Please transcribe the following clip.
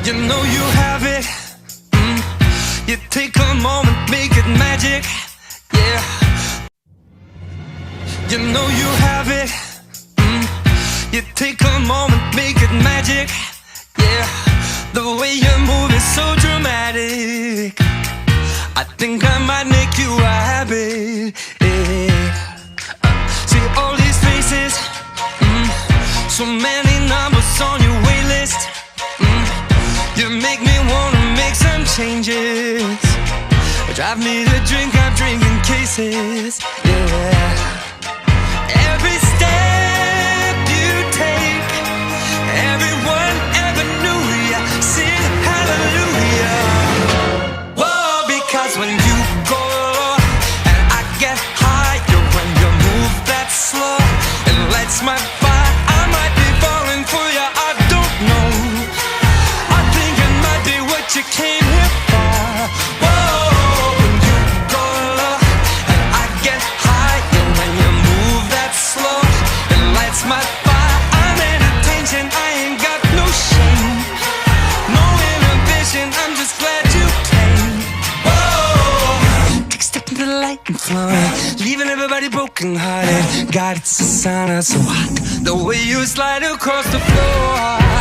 You know you have it. You take a moment, make it magic. Yeah. You know you have it. You take a moment, make it magic. Yeah. The way you move is so dramatic. I think I might make you a habit. Yeah. See all these faces. So many numbers on your waitlist. You make me wanna make some changes. Drive me to drink, I'm drinking cases. Yeah. Every step you take, everyone ever knew ya. Sing hallelujah. Whoa, because when you go low and I get higher, when you move that slow, it lights my fire. I might be falling for ya, I don't know. I think it might be what you came here for. Whoa, when you go low and I get higher, when you move that slow, it lights my fire. I'm in attention, I ain't got no shame, no inhibition, I'm just glad you came. Whoa, take a step into the light and flood, leaving everybody broken hearted. God, it's a sign of so hot, the way you slide across the floor.